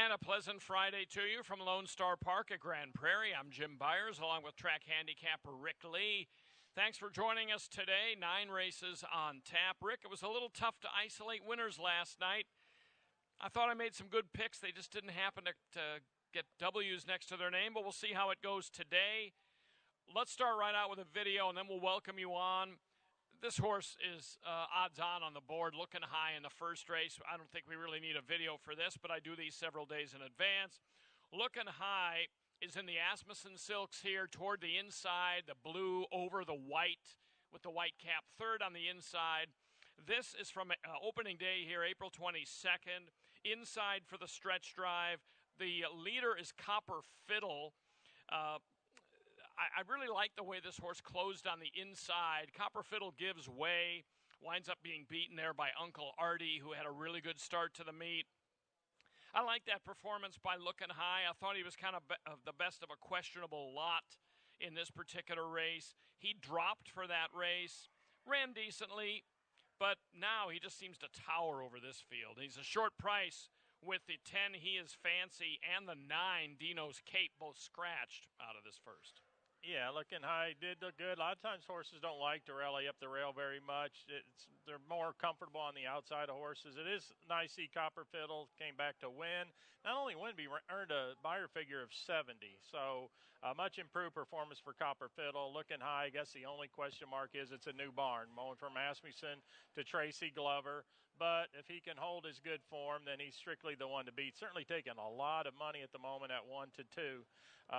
And a pleasant Friday to you from Lone Star Park at Grand Prairie. I'm Jim Byers, along with track handicapper Rick Lee. Thanks for joining us today. 9 races on tap. Rick, it was a little tough to isolate winners last night. I thought I made some good picks. They just didn't happen to get W's next to their name, but we'll see how it goes today. Let's start right out with a video, and then we'll welcome you on. This horse is odds-on the board, looking high in the first race. I don't think we really need a video for this, but I do these several days in advance. Looking high is in the Asmussen Silks here toward the inside, the blue over the white with the white cap, third on the inside. This is from opening day here, April 22nd. Inside for the stretch drive. The leader is Copper Fiddle. I really like the way this horse closed on the inside. Copper Fiddle gives way, winds up being beaten there by Uncle Artie, who had a really good start to the meet. I like that performance by Looking High. I thought he was kind of the best of a questionable lot in this particular race. He dropped for that race, ran decently, but now he just seems to tower over this field. He's a short price with the 10, He Is Fancy, and the 9, Dino's Cape, both scratched out of this first. Yeah, Looking High did look good. A lot of times horses don't like to rally up the rail very much. They're more comfortable on the outside of horses. It is nice to see Copper Fiddle came back to win. Not only win, but he earned a buyer figure of 70. So much improved performance for Copper Fiddle. Looking High, I guess the only question mark is it's a new barn, going from Asmussen to Tracy Glover. But if he can hold his good form, then he's strictly the one to beat. Certainly taking a lot of money at the moment at 1-2.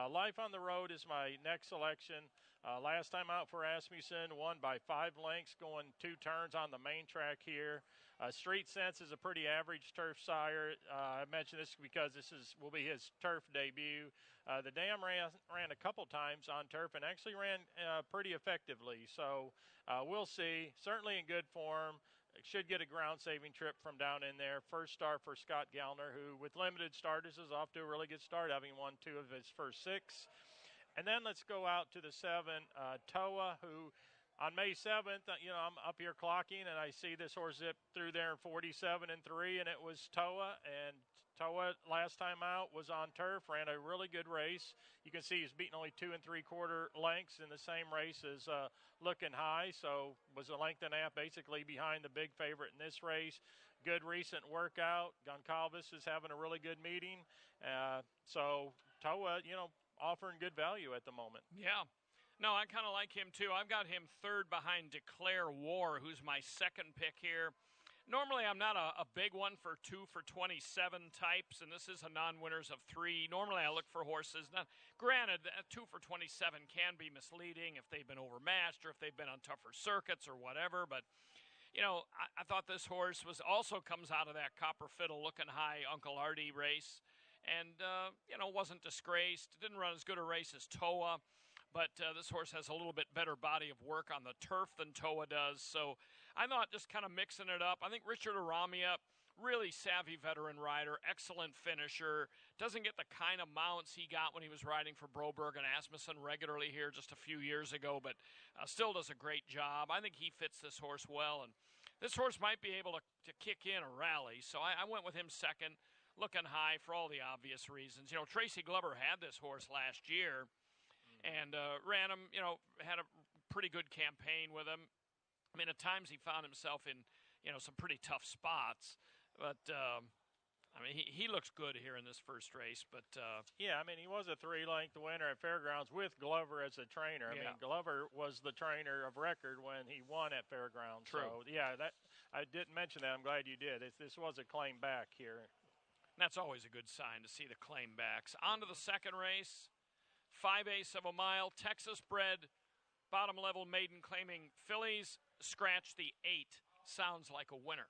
Life on the Road is my next selection. Last time out for Asmussen, won by 5 lengths, going 2 turns on the main track here. Street Sense is a pretty average turf sire. I mentioned this because this will be his turf debut. The dam ran a couple times on turf and actually ran pretty effectively. So we'll see. Certainly in good form. Should get a ground-saving trip from down in there. First start for Scott Gellner, who with limited starters is off to a really good start, having won 2 of his first 6. And then let's go out to the 7, Toa, who on May 7th, I'm up here clocking, and I see this horse zip through there in 47-3, and it was Toa. And Toa, last time out, was on turf, ran a really good race. You can see he's beaten only 2 3/4 lengths in the same race as Looking High, so was a length and a half basically behind the big favorite in this race. Good recent workout. Goncalves is having a really good meeting. So Toa, offering good value at the moment. Yeah. No, I kind of like him too. I've got him third behind Declare War, who's my second pick here. Normally, I'm not a big one for 2 for 27 types, and this is a non-winners of 3. Normally, I look for horses. Now, granted, 2 for 27 can be misleading if they've been overmatched or if they've been on tougher circuits or whatever, but I thought this horse also comes out of that Copper Fiddle Looking High Uncle Artie race, and wasn't disgraced. Didn't run as good a race as Toa. But this horse has a little bit better body of work on the turf than Toa does. So I thought just kind of mixing it up. I think Richard Aramia, really savvy veteran rider, excellent finisher. Doesn't get the kind of mounts he got when he was riding for Broberg and Asmussen regularly here just a few years ago, but still does a great job. I think he fits this horse well. And this horse might be able to kick in a rally. So I went with him second, Looking High for all the obvious reasons. Tracy Glover had this horse last year. And ran him, had a pretty good campaign with him. I mean, at times he found himself in, some pretty tough spots. But, he looks good here in this first race. But yeah, he was a 3-length winner at Fairgrounds with Glover as a trainer. I mean, Glover was the trainer of record when he won at Fairgrounds. True. So, yeah, I didn't mention that. I'm glad you did. This was a claim back here. That's always a good sign to see the claim backs. On to the second race. 5/8 of a mile, Texas-bred, bottom-level maiden claiming fillies. Scratch the 8. Sounds like a winner.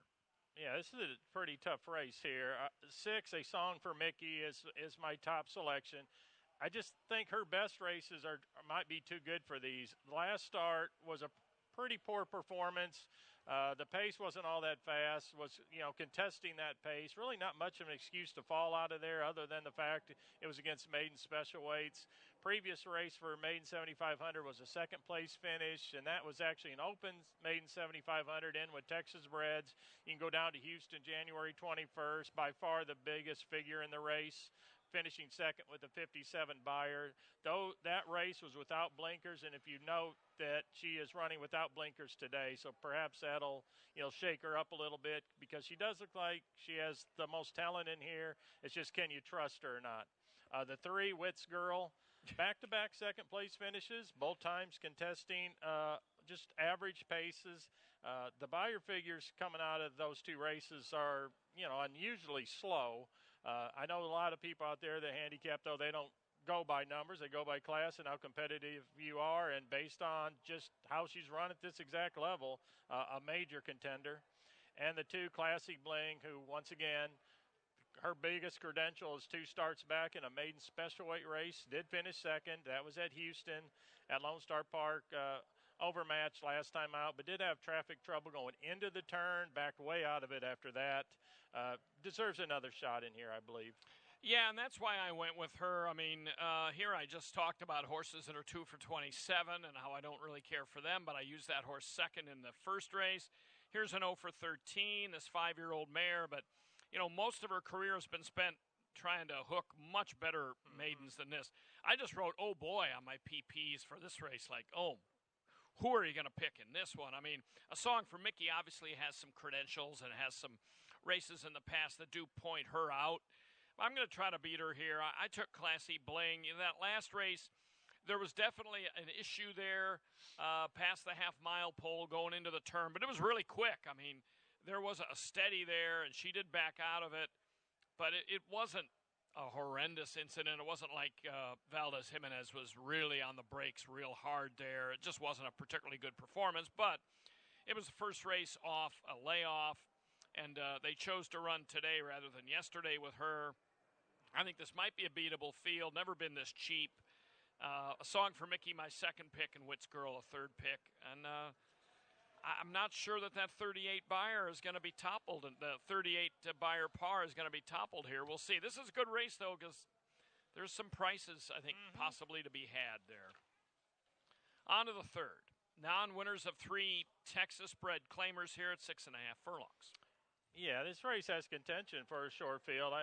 Yeah, this is a pretty tough race here. 6, A Song for Mickey, is my top selection. I just think her best races might be too good for these. The last start was a pretty poor performance. The pace wasn't all that fast, was, contesting that pace. Really not much of an excuse to fall out of there other than the fact it was against maiden special weights. Previous race for maiden 7500 was a second place finish, and that was actually an open maiden 7500 in with Texas breds. You can go down to Houston January 21st, by far the biggest figure in the race, finishing second with a 57 Beyer. Though that race was without blinkers, and if you note that she is running without blinkers today, so perhaps that'll shake her up a little bit, because she does look like she has the most talent in here. It's just, can you trust her or not? The 3, Wits Girl, back-to-back second place finishes, both times contesting just average paces. The Beyer figures coming out of those 2 races are unusually slow. I know a lot of people out there that handicap, though, they don't go by numbers. They go by class and how competitive you are. And based on just how she's run at this exact level, a major contender. And the 2, Classy Bling, who, once again, her biggest credential is 2 starts back in a maiden special weight race. Did finish second. That was at Houston at Lone Star Park. Overmatched last time out, but did have traffic trouble going into the turn, backed way out of it after that. Deserves another shot in here, I believe. Yeah, and that's why I went with her. I mean, here I just talked about horses that are 2 for 27 and how I don't really care for them, but I used that horse second in the first race. Here's an 0 for 13, this 5-year-old mare, but, most of her career has been spent trying to hook much better maidens than this. I just wrote, oh boy, on my PPs for this race, like, oh, who are you going to pick in this one? I mean, A Song for Mickey obviously has some credentials and has some races in the past that do point her out. I'm going to try to beat her here. I took Classy Bling. In that last race, there was definitely an issue there past the half-mile pole going into the turn, but it was really quick. I mean, there was a steady there, and she did back out of it, but it wasn't a horrendous incident. It wasn't like Valdez Jimenez was really on the brakes real hard there. It just wasn't a particularly good performance, but it was the first race off a layoff, and they chose to run today rather than yesterday with her. I think this might be a beatable field. Never been this cheap. A Song for Mickey, my second pick, and Wits Girl, a third pick. And I'm not sure that 38 Beyer is going to be toppled, and the 38 Beyer par is going to be toppled here. We'll see. This is a good race, though, because there's some prices, I think, possibly to be had there. On to the third. Non-winners of 3 Texas-bred claimers here at 6.5 furlongs. Yeah, this race has contention for a short field.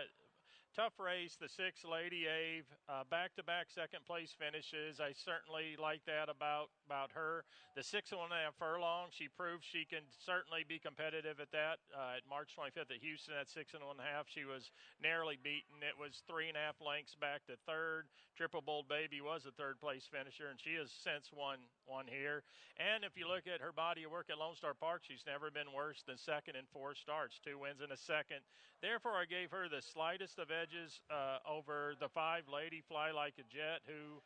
Tough race, the 6 Lady Ave, back-to-back second-place finishes. I certainly like that about her. The 6.5 furlong, she proved she can certainly be competitive at that. At March 25th at Houston at 6.5, she was narrowly beaten. It was 3.5 lengths back to third. Triple Bold Baby was a third-place finisher, and she has since won here. And if you look at her body of work at Lone Star Park, she's never been worse than second in 4 starts, 2 wins and a second. Therefore, I gave her the slightest of edges over the 5 Lady Fly Like a Jet, who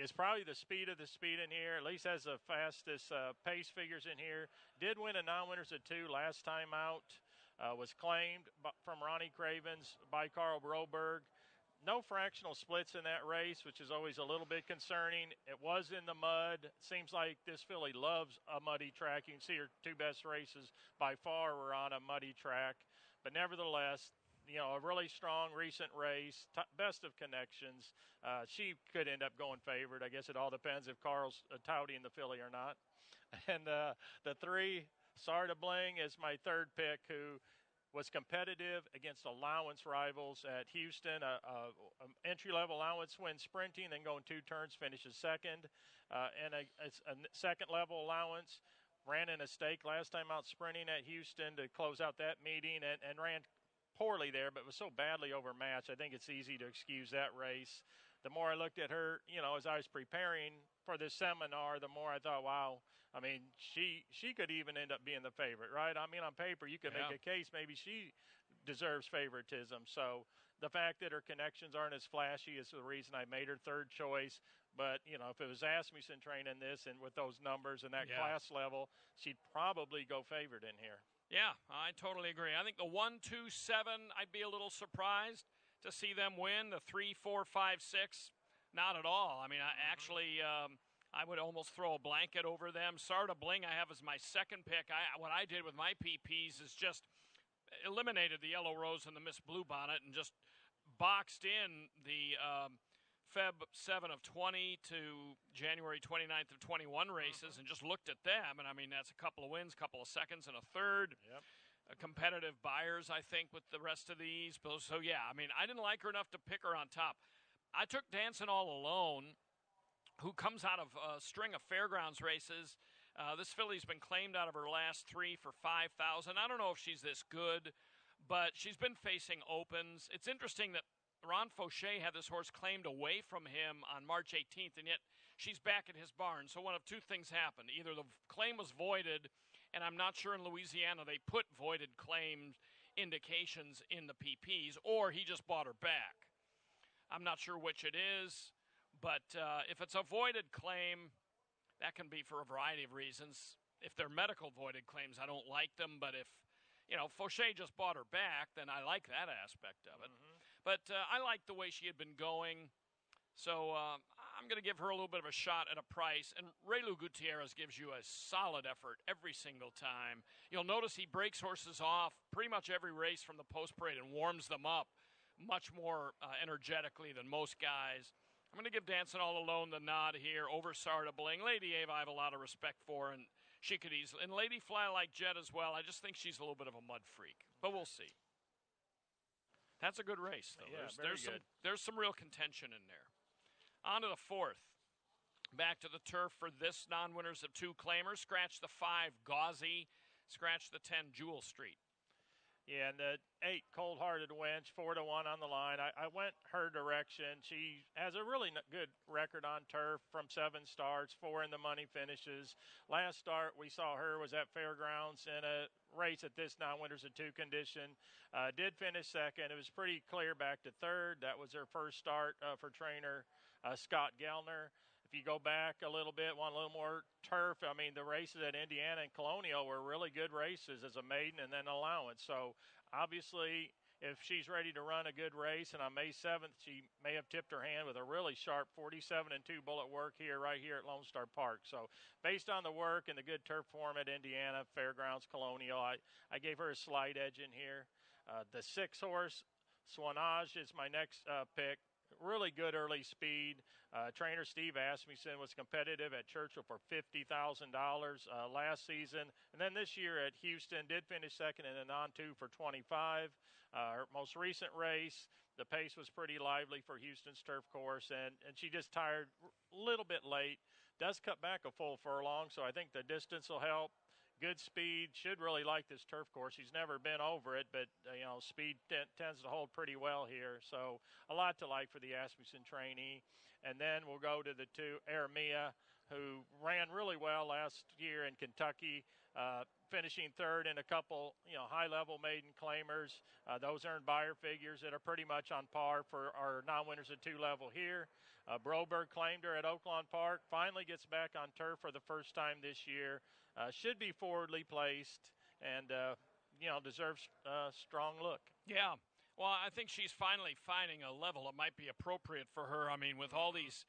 is probably the speed of the speed in here, at least has the fastest pace figures in here. Did win a non-winners at 2 last time out. Was claimed from Ronnie Cravens by Carl Broberg. No fractional splits in that race, which is always a little bit concerning. It was in the mud. Seems like this filly loves a muddy track. You can see her 2 best races by far were on a muddy track. But nevertheless, a really strong recent race, best of connections. She could end up going favored. I guess it all depends if Carl's touting the filly or not. And the 3, Sarda Bling, is my third pick, who was competitive against allowance rivals at Houston. Entry-level allowance win sprinting, then going 2 turns, finishes second. And a second-level allowance. Ran in a stake last time out sprinting at Houston to close out that meeting and ran poorly there, but was so badly overmatched. I think it's easy to excuse that race. The more I looked at her, as I was preparing for this seminar, the more I thought, wow, I mean, she could even end up being the favorite, right? I mean, on paper, you could make a case maybe she deserves favoritism. So the fact that her connections aren't as flashy is the reason I made her third choice. But, if it was Asmussen training this and with those numbers and that class level, she'd probably go favored in here. Yeah, I totally agree. I think the 1, 2, 7, I'd be a little surprised to see them win. The 3, 4, 5, 6, not at all. I mean, I would almost throw a blanket over them. Sarda Bling I have as my second pick. What I did with my PPs is just eliminated the Yellow Rose and the Miss Bluebonnet and just boxed in the Feb 7 of 20 to January 29th of 21 races and just looked at them. And, I mean, that's a couple of wins, couple of seconds, and a third. Yep. Competitive buyers, I think, with the rest of these. So, yeah, I mean, I didn't like her enough to pick her on top. I took Dancing All Alone, who comes out of a string of fairgrounds races. This filly's been claimed out of her last 3 for $5,000. I don't know if she's this good, but she's been facing opens. It's interesting that Ron Fauché had this horse claimed away from him on March 18th, and yet she's back at his barn. So one of two things happened. Either the claim was voided, and I'm not sure in Louisiana they put voided claims indications in the PPs, or he just bought her back. I'm not sure which it is. But if it's a voided claim, that can be for a variety of reasons. If they're medical voided claims, I don't like them. But if, Fauché just bought her back, then I like that aspect of it. Mm-hmm. But I like the way she had been going. So I'm going to give her a little bit of a shot at a price. And Reylu Gutierrez gives you a solid effort every single time. You'll notice he breaks horses off pretty much every race from the post parade and warms them up much more energetically than most guys. I'm going to give Dancing All Alone the nod here over Sarda Bling. Lady Ava I have a lot of respect for, and she could easily. And Lady Fly Like Jet as well. I just think she's a little bit of a mud freak, but we'll see. That's a good race, though. Yeah, there's some real contention in there. On to the fourth. Back to the turf for this non-winners of 2 claimers. Scratch the 5, Gauzy. Scratch the 10, Jewel Street. Yeah, and the 8, Cold Hearted Wench, 4-1 on the line. I went her direction. She has a really good record on turf from 7 starts, 4 in the money finishes. Last start we saw her was at Fairgrounds in a race at this non-winners of 2 condition. Did finish second. It was pretty clear back to third. That was her first start for trainer Scott Gellner. If you go back a little bit, want a little more turf, I mean, the races at Indiana and Colonial were really good races as a maiden and then allowance. So, obviously, if she's ready to run a good race, and on May 7th, she may have tipped her hand with a really sharp 47-2 bullet work right here at Lone Star Park. So, based on the work and the good turf form at Indiana, Fairgrounds, Colonial, I gave her a slight edge in here. The 6-horse, Swanage, is my next pick. Really good early speed. Trainer Steve Asmussen was competitive at Churchill for $50,000 last season. And then this year at Houston did finish second in a non-2 for $25,000. Her most recent race, the pace was pretty lively for Houston's turf course, and she just tired a little bit late. Does cut back a full furlong, so I think the distance will help. Good speed, should really like this turf course. He's never been over it, but speed tends to hold pretty well here. So a lot to like for the Asmussen trainee. And then we'll go to the 2, Aramia, who ran really well last year in Kentucky, finishing third in a couple high-level maiden claimers. Those earned buyer figures that are pretty much on par for our non-winners at 2 level here. Broberg claimed her at Oaklawn Park, finally gets back on turf for the first time this year. Should be forwardly placed and, deserves a strong look. Yeah. Well, I think she's finally finding a level that might be appropriate for her. I mean, with all these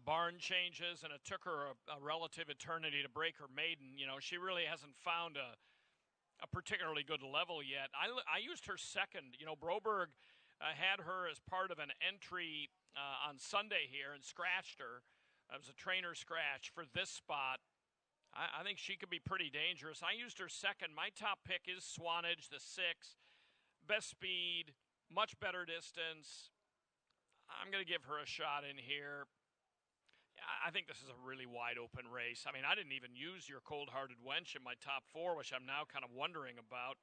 barn changes, and it took her a relative eternity to break her maiden, she really hasn't found a particularly good level yet. I used her second. Broberg had her as part of an entry on Sunday here and scratched her. It was a trainer scratch for this spot. I think she could be pretty dangerous. I used her second. My top pick is Swanage, the 6. Best speed, much better distance. I'm going to give her a shot in here. I think this is a really wide open race. I mean, I didn't even use your Cold-Hearted Wench in my top 4, which I'm now kind of wondering about.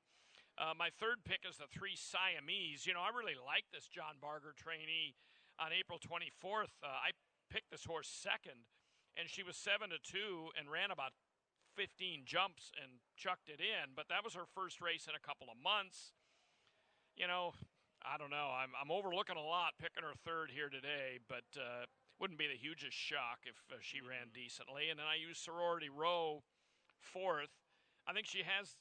My third pick is the 3 Siamese. I really like this John Barger trainee. On April 24th, I picked this horse second, and she was 7-2 and ran about 15 jumps and chucked it in. But that was her first race in a couple of months. I don't know. I'm overlooking a lot picking her third here today, but wouldn't be the hugest shock if she ran decently. And then I used Sorority Row fourth. I think she has,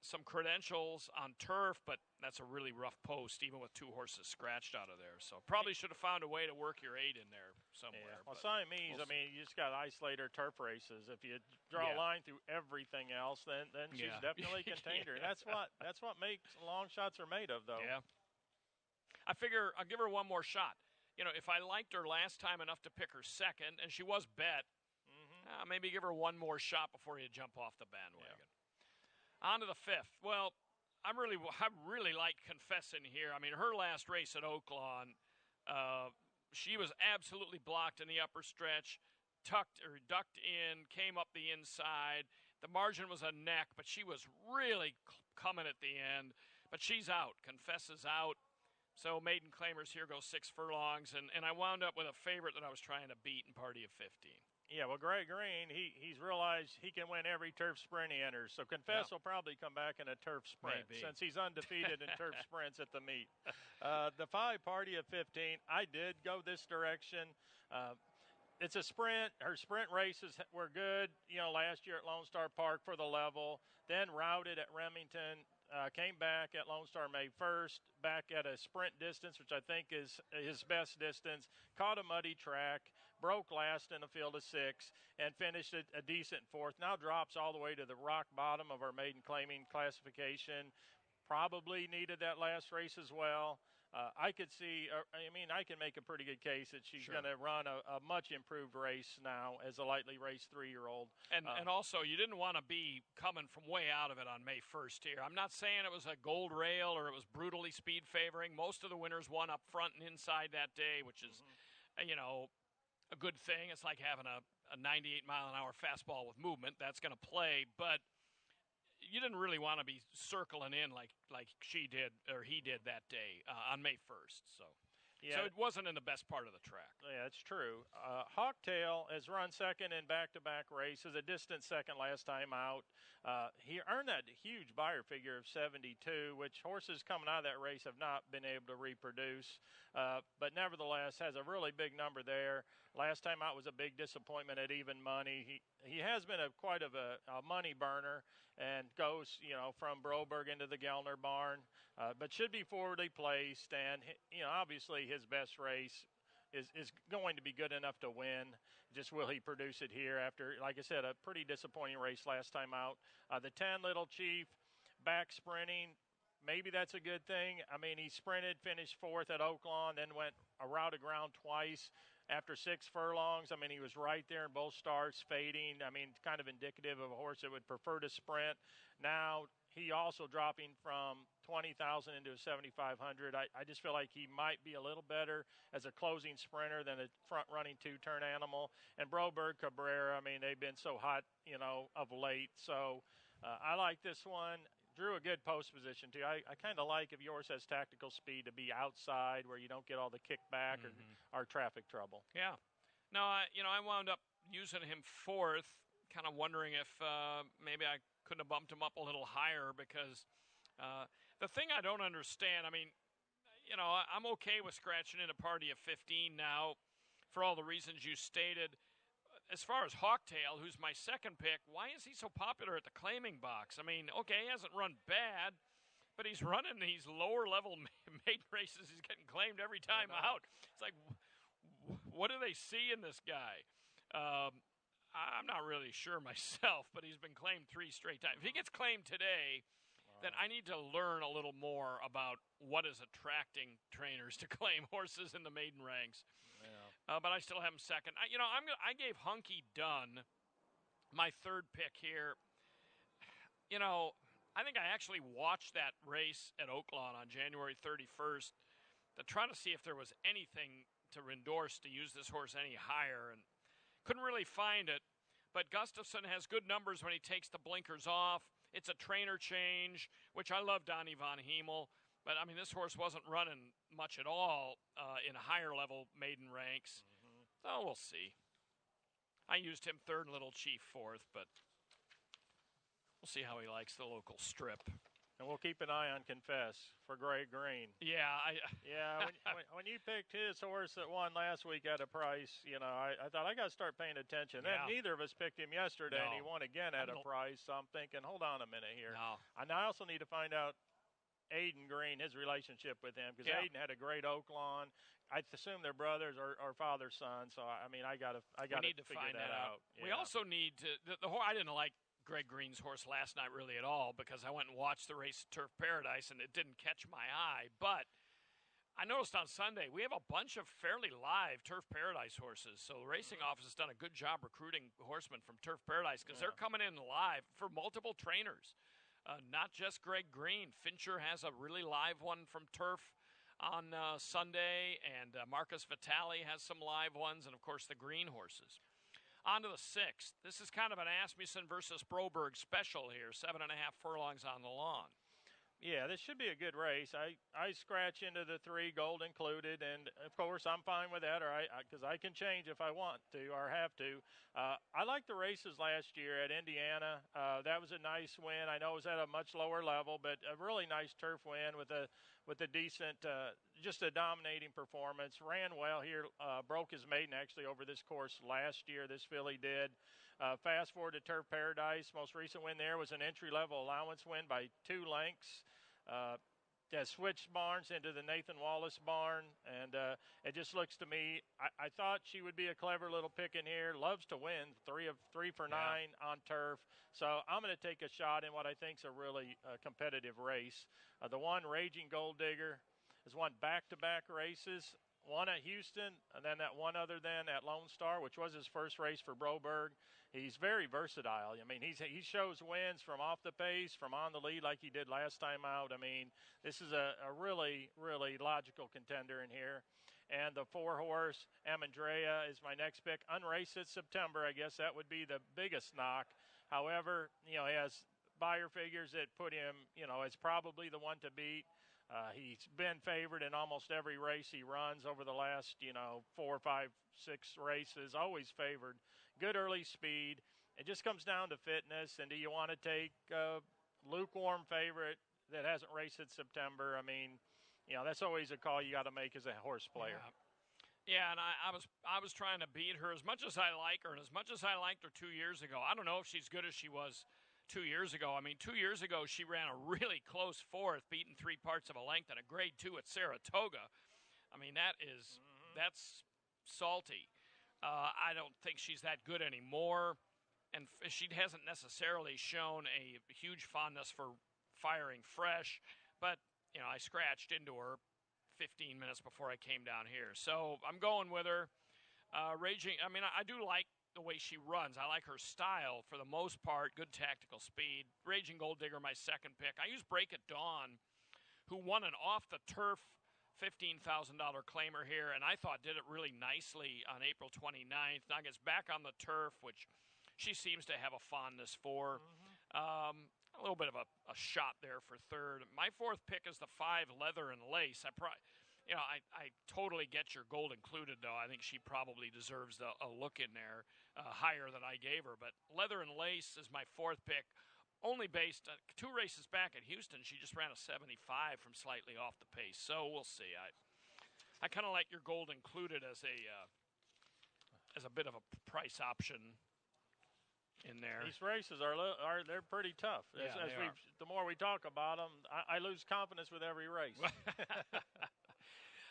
some credentials on turf, but that's a really rough post, even with 2 horses scratched out of there. So probably should have found a way to work your 8 in there somewhere. Well, but Siamese, we'll see. you just got to isolate her turf races. If you draw Yeah. a line through everything else, then she's Yeah. definitely a contender. Yeah. That's what makes long shots are made of, though. Yeah. I figure I'll give her one more shot. If I liked her last time enough to pick her second, and she was bet, maybe give her one more shot before you jump off the bandwagon. On to the fifth. Well, I really like Confessin here. I mean, her last race at Oaklawn, she was absolutely blocked in the upper stretch, ducked in, came up the inside. The margin was a neck, but she was really coming at the end. But she's out. Confess is out. So maiden claimers here go 6 furlongs, and I wound up with a favorite that I was trying to beat in Party of 15. Yeah, well, Greg Green, he's realized he can win every turf sprint he enters. So Confess will probably come back in a turf sprint since he's undefeated in turf sprints at the meet. The 5 Party of 15, I did go this direction. It's a sprint. Her sprint races were good, last year at Lone Star Park for the level, then routed at Remington. Came back at Lone Star May 1st, back at a sprint distance, which I think is his best distance, caught a muddy track, broke last in a field of 6, and finished a decent 4th. Now drops all the way to the rock bottom of our maiden claiming classification. Probably needed that last race as well. I could see, I can make a pretty good case that she's going to run a much improved race now as a lightly raced 3-year-old. And also, you didn't want to be coming from way out of it on May 1st here. I'm not saying it was a gold rail or it was brutally speed favoring. Most of the winners won up front and inside that day, which is, a good thing. It's like having a 98-mile-an-hour fastball with movement. That's going to play, but you didn't really want to be circling in like she did or he did that day on May 1st. So it wasn't in the best part of the track. Yeah, it's true. Hawktail has run second in back-to-back races, a distant second last time out. He earned that huge buyer figure of 72, which horses coming out of that race have not been able to reproduce. But nevertheless, has a really big number there. Last time out was a big disappointment at even money. He has been quite of a money burner and goes, from Broberg into the Gellner barn, but should be forwardly placed. And, obviously his best race is going to be good enough to win. Just will he produce it here after, like I said, a pretty disappointing race last time out. The 10 Little Chief back sprinting. Maybe that's a good thing. He sprinted, finished 4th at Oaklawn, then went a route of ground twice after 6 furlongs. He was right there in both starts, fading. Kind of indicative of a horse that would prefer to sprint. Now, he also dropping from 20,000 into a 7,500. I just feel like he might be a little better as a closing sprinter than a front-running 2-turn animal. And Broberg, Cabrera, they've been so hot, of late. So I like this one. Drew a good post position, too. I kind of like if yours has tactical speed to be outside where you don't get all the kickback or traffic trouble. Yeah. No, I wound up using him 4th, kind of wondering if maybe I couldn't have bumped him up a little higher because the thing I don't understand, I'm okay with scratching in a Party of 15 now for all the reasons you stated. As far as Hawktail, who's my second pick, why is he so popular at the claiming box? Okay, he hasn't run bad, but he's running these lower-level maiden races. He's getting claimed every time out. It's like, what do they see in this guy? I'm not really sure myself, but he's been claimed 3 straight times. If he gets claimed today, then I need to learn a little more about what is attracting trainers to claim horses in the maiden ranks. But I still have him second. I gave Hunky Dunn my 3rd pick here. I think I actually watched that race at Oaklawn on January 31st to try to see if there was anything to endorse to use this horse any higher, and couldn't really find it. But Gustafson has good numbers when he takes the blinkers off. It's a trainer change, which I love Donnie Von Hemel. But, this horse wasn't running much at all in higher-level maiden ranks. So we'll see. I used him 3rd and Little Chief 4th, but we'll see how he likes the local strip. And we'll keep an eye on Confess for Greg Green. Yeah. When you picked his horse that won last week at a price, I thought I got to start paying attention. Yeah. Then neither of us picked him yesterday, and he won again at a price. So I'm thinking, hold on a minute here. No. And I also need to find out Aiden Green, his relationship with him, because Yeah. Aiden had a great Oaklawn. I assume they're brothers or father son. So I mean, I gotta We need to figure find that out. We Yeah. also need to. I didn't like Greg Green's horse last night really at all because I went and watched the race at Turf Paradise and it didn't catch my eye. But I noticed on Sunday we have a bunch of fairly live Turf Paradise horses. So the racing office has done a good job recruiting horsemen from Turf Paradise because they're coming in live for multiple trainers, not just Greg Green. Fincher has a really live one from Turf on Sunday, and Marcus Vitale has some live ones, and of course the Green horses. On to the 6th. This is kind of an Asmussen versus Broberg special here. 7.5 furlongs on the lawn. Yeah, this should be a good race. I scratch into the 3, gold included, and of course I'm fine with that, or because I can change if I want to or have to. I liked the races last year at Indiana. That was a nice win. I know it was at a much lower level, but a really nice turf win with a decent, just a dominating performance. Ran well here, broke his maiden actually over this course last year. This filly did. Fast forward to Turf Paradise. Most recent win there was an entry-level allowance win by 2 lengths. Switched barns into the Nathan Wallace barn, and it just looks to me, I thought she would be a clever little pick in here. Loves to win, 3 for 9 on turf. So I'm going to take a shot in what I think is a really competitive race. The one, Raging Gold Digger, has won back-to-back races. One at Houston, and then that one other than at Lone Star, which was his first race for Broberg. He's very versatile. I mean, he shows wins from off the pace, from on the lead like he did last time out. I mean, this is a really, really logical contender in here. And the 4-horse, Amandrea, is my next pick. Unraced at September, I guess that would be the biggest knock. However, he has buyer figures that put him, as probably the one to beat. He's been favored in almost every race he runs over the last, 4, 5, 6 races, always favored. Good early speed. It just comes down to fitness. And do you want to take a lukewarm favorite that hasn't raced in September? I mean, that's always a call you got to make as a horse player. Yeah, and I was trying to beat her as much as I like her and as much as I liked her 2 years ago. I don't know if she's good as she was 2 years ago. I mean, 2 years ago, she ran a really close 4th, beating 3 parts of a length and a grade 2 at Saratoga. I mean, that's salty. I don't think she's that good anymore, and she hasn't necessarily shown a huge fondness for firing fresh, but, I scratched into her 15 minutes before I came down here. So I'm going with her. Raging, I do like the way she runs. I like her style for the most part. Good tactical speed. Raging Gold Digger, my second pick. I use Break at Dawn, who won an off-the-turf $15,000 claimer here, and I thought did it really nicely on April 29th. Now gets back on the turf, which she seems to have a fondness for. A little bit of a shot there for third. My 4th pick is the 5, Leather and Lace. I totally get your gold included, though. I think she probably deserves a look in there higher than I gave her. But Leather and Lace is my 4th pick, only based on 2 races back at Houston. She just ran a 75 from slightly off the pace. So we'll see. I kind of like your gold included as a bit of a price option in there. These races they're pretty tough. Yeah, the more we talk about them, I lose confidence with every race.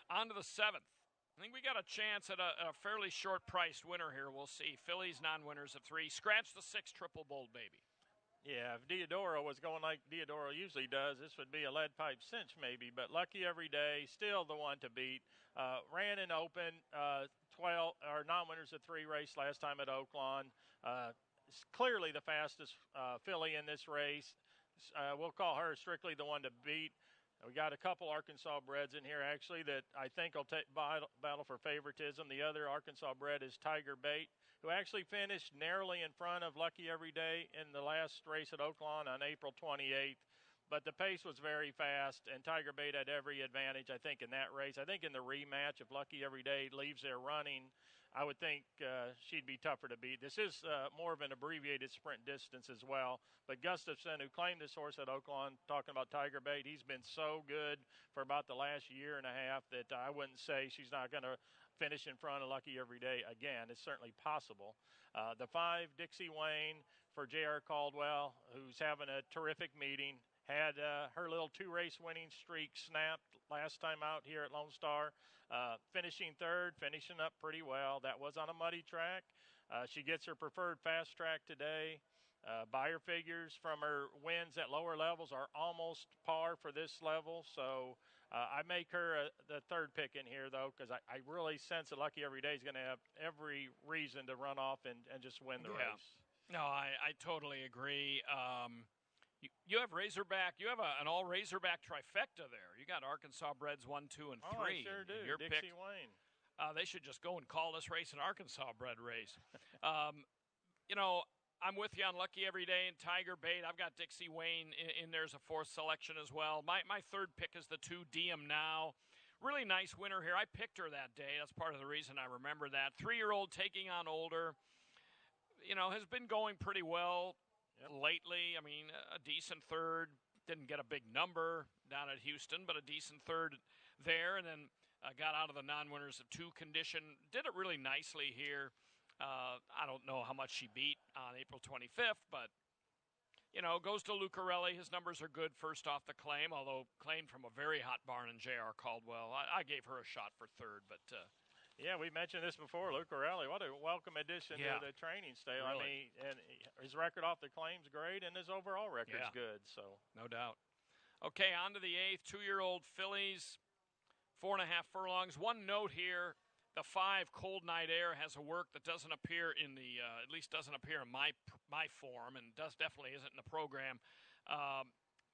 On to the 7th. I think we got a chance at a fairly short-priced winner here. We'll see. Phillies non-winners of 3. Scratch the 6, Triple Bold Baby. Yeah, if Diodoro was going like Diodoro usually does, this would be a lead pipe cinch maybe. But Lucky Every Day, still the one to beat. Ran in open 12 or non-winners of 3 race last time at Oaklawn. Clearly the fastest filly in this race. We'll call her strictly the one to beat. We got a couple Arkansas breds in here, actually, that I think will battle for favoritism. The other Arkansas bred is Tiger Bait, who actually finished narrowly in front of Lucky Every Day in the last race at Oaklawn on April 28th. But the pace was very fast, and Tiger Bait had every advantage, I think, in that race. I think in the rematch, if Lucky Every Day leaves there running, I would think she'd be tougher to beat. This is more of an abbreviated sprint distance as well. But Gustafson, who claimed this horse at Oaklawn, talking about Tiger Bait, he's been so good for about the last year and a half that I wouldn't say she's not going to finish in front of Lucky Every Day again. It's certainly possible. The 5, Dixie Wayne for J.R. Caldwell, who's having a terrific meeting. had her little 2-race winning streak snapped last time out here at Lone Star, finishing third, finishing up pretty well. That was on a muddy track. She gets her preferred fast track today. Buyer figures from her wins at lower levels are almost par for this level, so I make her the third pick in here, though, because I really sense that Lucky Every Day is going to have every reason to run off and just win the race. No, I totally agree. You have Razorback. You have an all Razorback trifecta there. You got Arkansas Breds 1, 2, and 3. Oh, I sure do. Your Dixie pick, Wayne. They should just go and call this race an Arkansas bred race. I'm with you on Lucky Every Day and Tiger Bait. I've got Dixie Wayne in there as a fourth selection as well. My third pick is the 2 Diem Now. Really nice winner here. I picked her that day. That's part of the reason I remember that. 3-year-old taking on older. Has been going pretty well lately. I mean, a decent third. Didn't get a big number down at Houston, but a decent third there. And then got out of the non-winners of 2 condition. Did it really nicely here. I don't know how much she beat on April 25th, but, goes to Lucarelli. His numbers are good first off the claim, although claimed from a very hot barn in J.R. Caldwell. I gave her a shot for third, but... yeah, we mentioned this before. Lucarelli, what a welcome addition to the training stable. Really. I mean, and his record off the claim's great, and his overall record's good. So no doubt. Okay, on to the 8th. 2-year-old fillies, 4.5 furlongs. One note here. The 5 Cold Night Air has a work that doesn't appear in the, at least doesn't appear in my form, and definitely isn't in the program.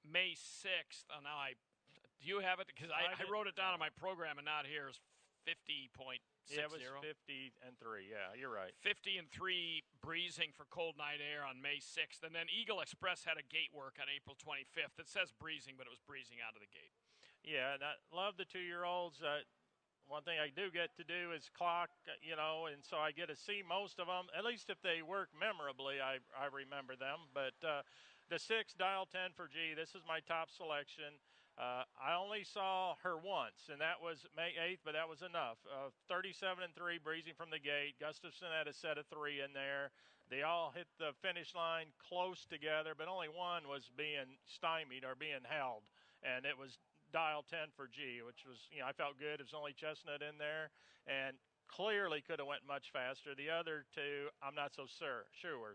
May 6th. Do you have it? Because I wrote it down on my program and not here. It's 50.60. Yeah, it was 50 and 3. Yeah, you're right. 50 and 3 breezing for Cold Night Air on May 6th, and then Eagle Express had a gate work on April 25th. It says breezing, but it was breezing out of the gate. Yeah, and I love the 2-year-olds. One thing I do get to do is clock, and so I get to see most of them. At least if they work memorably, I remember them. But the 6, Dial 10 for G, this is my top selection. I only saw her once, and that was May 8th, but that was enough. 37 and 3, breezing from the gate. Gustafson had a set of 3 in there. They all hit the finish line close together, but only one was being stymied or being held, and it was Dial 10 for G, which was, I felt good. It was only Chestnut in there, and clearly could have went much faster. The other 2, I'm not so sure.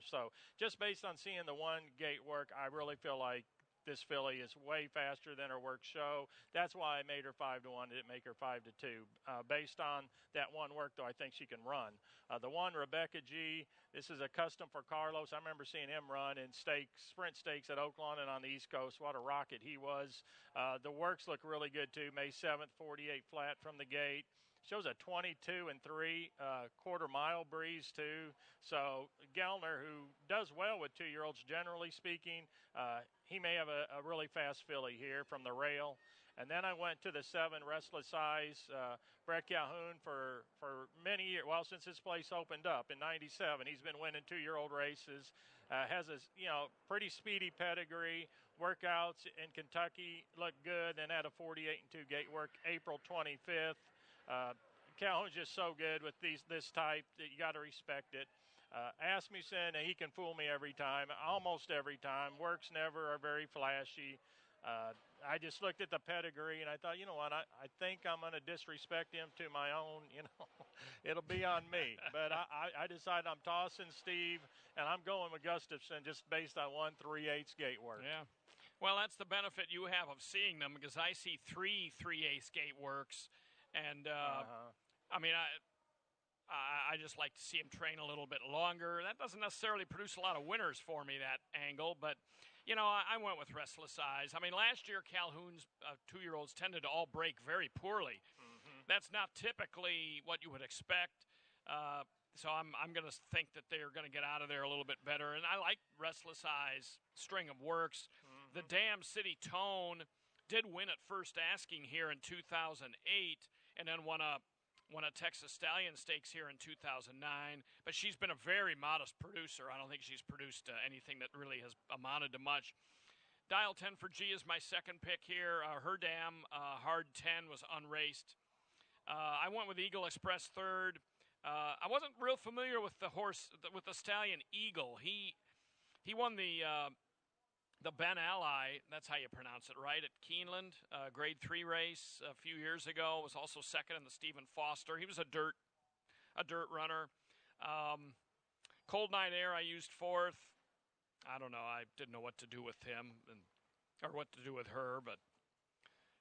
So just based on seeing the one gate work, I really feel like this filly is way faster than her work show. That's why I made her 5-1. Didn't make her 5-2. Based on that one work, though, I think she can run. The 1, Rebecca G. This is a custom for Carlos. I remember seeing him run in sprint stakes at Oaklawn and on the East Coast. What a rocket he was. The works look really good too. May 7th, 48 flat from the gate. Shows a 22 and 3 quarter-mile breeze too. So Gellner, who does well with 2-year-olds, generally speaking, he may have a really fast filly here from the rail. And then I went to the 7, Restless Eyes. Brett Calhoun for many years, well, since this place opened up in '97, he's been winning 2-year-old races. Has a pretty speedy pedigree. Workouts in Kentucky look good, and had a 48 and 2 gate work April 25th. Calhoun's just so good with this type that you got to respect it. Asmussen, he can fool me every time, almost every time. Works never are very flashy. I just looked at the pedigree and I thought, you know what, I think I'm going to disrespect him to my own, it'll be on me. But I decided I'm tossing Steve, and I'm going with Gustafson just based on 1 3/8 gate work. Yeah. Well, that's the benefit you have of seeing them, because I see 3 3/8 gate works. And, I mean, I just like to see him train a little bit longer. That doesn't necessarily produce a lot of winners for me, that angle. But, I went with Restless Eyes. I mean, last year Calhoun's 2-year-olds tended to all break very poorly. Mm-hmm. That's not typically what you would expect. So I'm going to think that they're going to get out of there a little bit better. And I like Restless Eyes' string of works. Mm-hmm. The Dam City Tone did win at first asking here in 2008, and then won a Texas Stallion Stakes here in 2009. But she's been a very modest producer. I don't think she's produced anything that really has amounted to much. Dial 10 for G is my second pick here. Her Dam Hard 10 was unraced. I went with Eagle Express third. I wasn't real familiar with the horse, with the stallion Eagle. He won the the Ben Ally, that's how you pronounce it, right? At Keeneland, grade 3 race a few years ago. Was also second in the Stephen Foster. He was a dirt runner. Cold Night Air, I used fourth. I don't know. I didn't know what to do with him or what to do with her,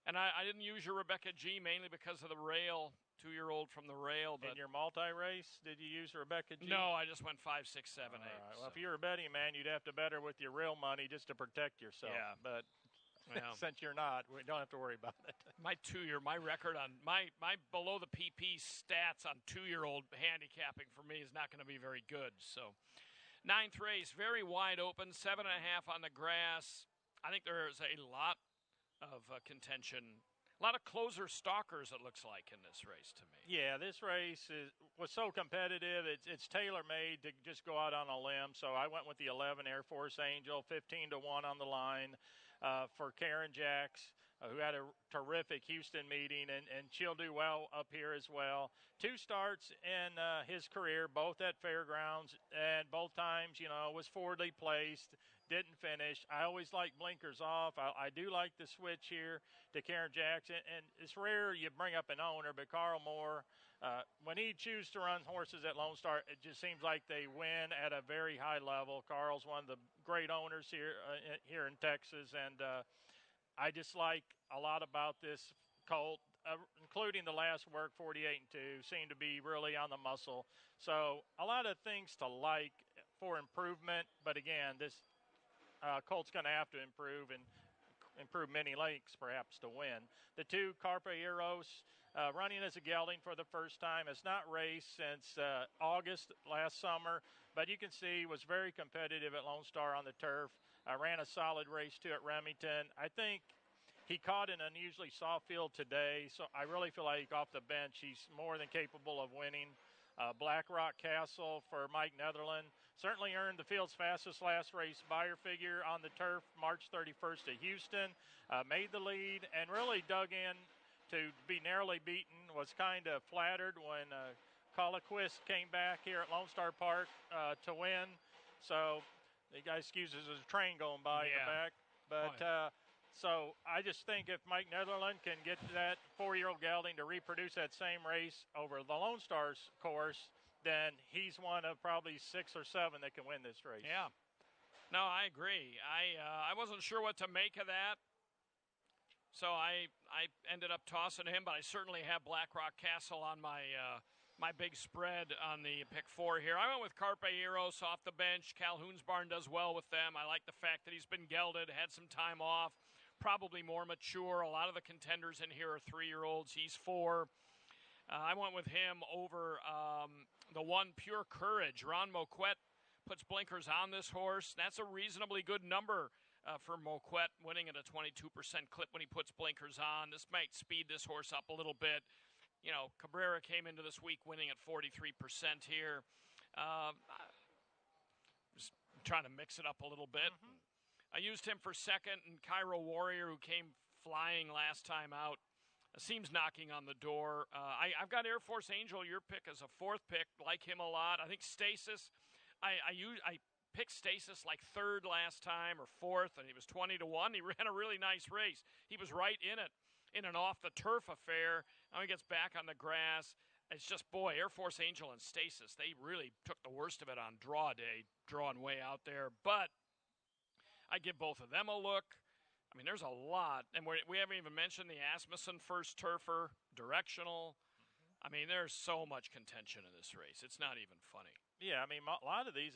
and I didn't use your Rebecca G mainly because of the rail, 2-year-old from the rail. But in your multi-race, did you use Rebecca G? No, I just went 5, 6, 7, 8. Right. Well, so. if you were a betting man, you'd have to bet her with your real money just to protect yourself. Yeah. But since you're not, we don't have to worry about it. My record on my below the PP stats on 2-year-old handicapping for me is not going to be very good. So, 9th race, very wide open, 7.5 on the grass. I think there's a lot of contention, a lot of closer stalkers, it looks like, in this race to me. Yeah, this race was so competitive. It's tailor-made to just go out on a limb. So I went with the 11 Air Force Angel, 15-1 on the line for Karen Jacks, who had a terrific Houston meeting, and she'll do well up here as well. 2 starts in his career, both at Fairgrounds, and both times, was forwardly placed, didn't finish. I always like blinkers off. I do like the switch here to Karen Jackson, and it's rare you bring up an owner, but Carl Moore, when he chooses to run horses at Lone Star, it just seems like they win at a very high level. Carl's one of the great owners here in Texas, and I just like a lot about this colt, including the last work, 48-2, seemed to be really on the muscle. So a lot of things to like for improvement, but again, this colt's going to have to improve and improve many lengths perhaps to win. The 2 Carpe Eros running as a gelding for the first time. Has not raced since August last summer, but you can see was very competitive at Lone Star on the turf. Ran a solid race too at Remington. I think he caught an unusually soft field today, so I really feel like off the bench he's more than capable of winning. Black Rock Castle for Mike Netherland certainly earned the field's fastest last race buyer figure on the turf March 31st at Houston. Made the lead and really dug in to be narrowly beaten. Was kind of flattered when Colaquist came back here at Lone Star Park to win. So the guy excuses there's a train going by in the back. But so I just think if Mike Netherland can get that 4-year-old gelding to reproduce that same race over the Lone Star's course, then he's one of probably 6 or 7 that can win this race. Yeah. No, I agree. I wasn't sure what to make of that, so I ended up tossing him, but I certainly have Black Rock Castle on my my big spread on the pick 4 here. I went with Carpe Eros off the bench. Calhoun's Barn does well with them. I like the fact that he's been gelded, had some time off, probably more mature. A lot of the contenders in here are 3-year-olds. He's 4. I went with him over the 1 Pure Courage. Ron Moquette puts blinkers on this horse. That's a reasonably good number for Moquette, winning at a 22% clip when he puts blinkers on. This might speed this horse up a little bit. Cabrera came into this week winning at 43% here. Just trying to mix it up a little bit. Mm-hmm. I used him for second, and Cairo Warrior, who came flying last time out, seems knocking on the door. I've got Air Force Angel, your pick, as a 4th pick. Like him a lot. I think Stasis, I picked Stasis like 3rd last time or 4th, and he was 20-1. He ran a really nice race. He was right in it, in an off-the-turf affair. Now he gets back on the grass. It's just, boy, Air Force Angel and Stasis, they really took the worst of it on draw day, drawing way out there. But I give both of them a look. I mean, there's a lot. And we haven't even mentioned the Asmussen first turfer, directional. I mean, there's so much contention in this race. It's not even funny. Yeah, I mean, a lot of these,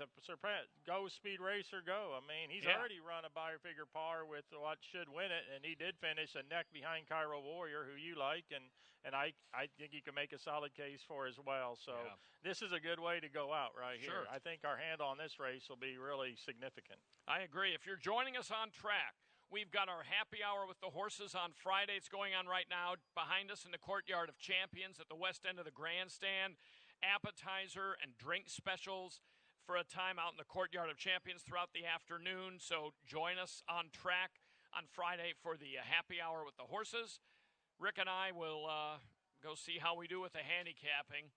Go Speed Racer Go. I mean, he's already run a buyer figure par with what should win it, and he did finish a neck behind Cairo Warrior, who you like, and I think you can make a solid case for as well. So this is a good way to go out right here. I think our handle on this race will be really significant. I agree. If you're joining us on track, we've got our happy hour with the horses on Friday. It's going on right now behind us in the Courtyard of Champions at the west end of the grandstand. Appetizer and drink specials for a time out in the Courtyard of Champions throughout the afternoon. So join us on track on Friday for the happy hour with the horses. Rick and I will go see how we do with the handicapping,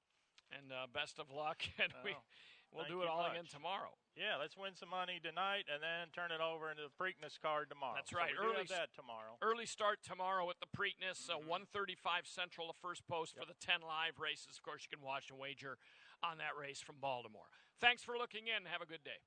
and best of luck. And We'll Thank do you it all much. again tomorrow. Yeah, let's win some money tonight and then turn it over into the Preakness card tomorrow. That's right. So we do have that tomorrow. Early start tomorrow with the Preakness, 1:35 Central, the first post for the 10 live races. Of course, you can watch and wager on that race from Baltimore. Thanks for looking in. Have a good day.